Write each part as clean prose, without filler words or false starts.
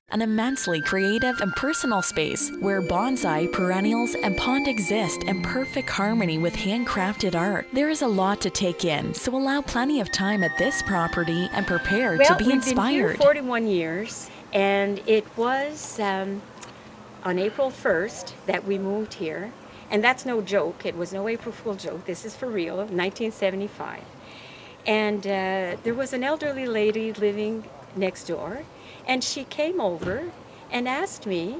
An immensely creative and personal space where bonsai, perennials, and pond exist in perfect harmony with handcrafted art. There is a lot to take in, so allow plenty of time at this property and prepare to be inspired. We've been here 41 years, and it was on April 1st that we moved here. And that's no joke. It was no April Fool joke. This is for real, 1975. And there was an elderly lady living next door, and she came over and asked me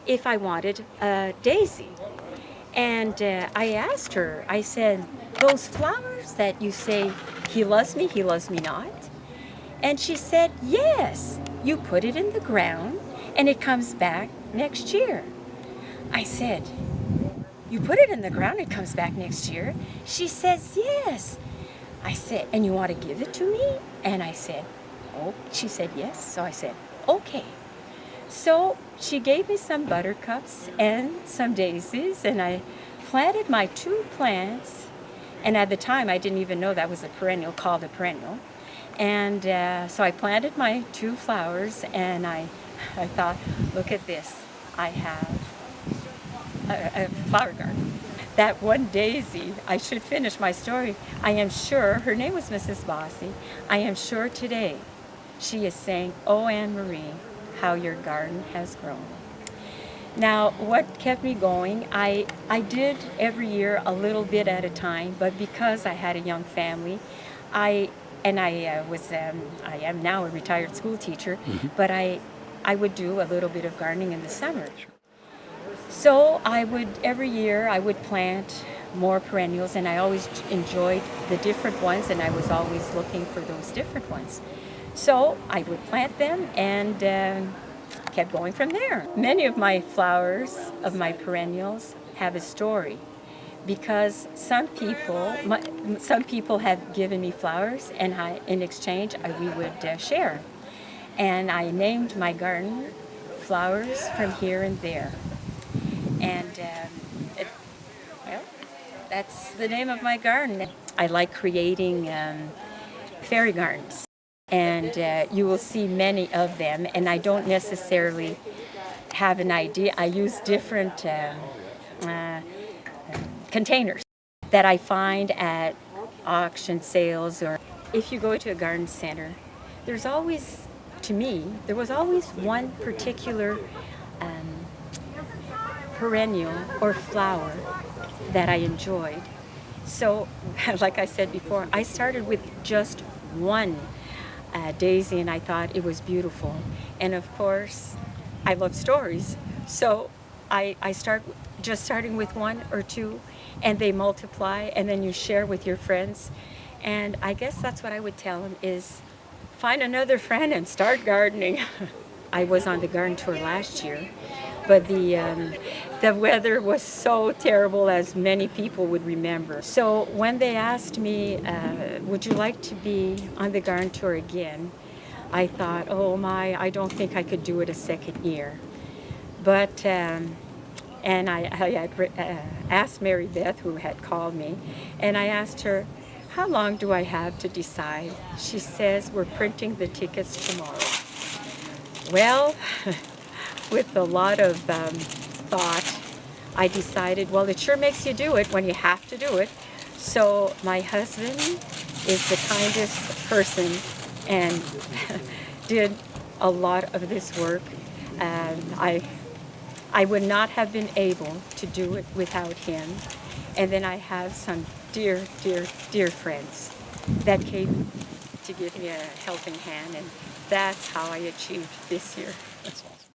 if I wanted a daisy. And I asked her, I said, those flowers that you say, he loves me not? And she said, yes, you put it in the ground and it comes back next year. I said, you put it in the ground, it comes back next year? She says, yes. I said, and you want to give it to me? And I said, oh, she said yes. So I said, okay. So she gave me some buttercups and some daisies, and I planted my 2 plants. And at the time, I didn't even know that was a perennial, called a perennial. And so I planted my 2 flowers, and I thought, look at this. I have a flower garden. That one daisy, I should finish my story. I am sure, her name was Mrs. Bossy, I am sure today she is saying, oh, Anne-Marie, how your garden has grown. Now, what kept me going, I did every year a little bit at a time, but because I had a young family, I am now a retired school teacher, but I would do a little bit of gardening in the summer. So every year I would plant more perennials, and I always enjoyed the different ones, and I was always looking for those different ones. So I would plant them and kept going from there. Many of my flowers, of my perennials, have a story, because some people have given me flowers, and in exchange we would share. And I named my garden Flowers from Here and There. And that's the name of my garden. I like creating fairy gardens, and you will see many of them, and I don't necessarily have an idea. I use different containers that I find at auction sales, or if you go to a garden center, there was always one particular perennial or flower that I enjoyed. So, like I said before, I started with just one daisy, and I thought it was beautiful. And of course, I love stories. So I starting with 1 or 2, and they multiply, and then you share with your friends. And I guess that's what I would tell them is, find another friend and start gardening. I was on the garden tour last year, but the weather was so terrible, as many people would remember. So when they asked me, would you like to be on the garden tour again, I thought, oh my, I don't think I could do it a second year. But, and I had asked Mary Beth, who had called me, and I asked her, how long do I have to decide? She says, we're printing the tickets tomorrow. Well, with a lot of thought, I decided, well, it sure makes you do it when you have to do it. So my husband is the kindest person and did a lot of this work. I would not have been able to do it without him. And then I have some dear, dear, dear friends that came to give me a helping hand, and that's how I achieved this year. That's awesome.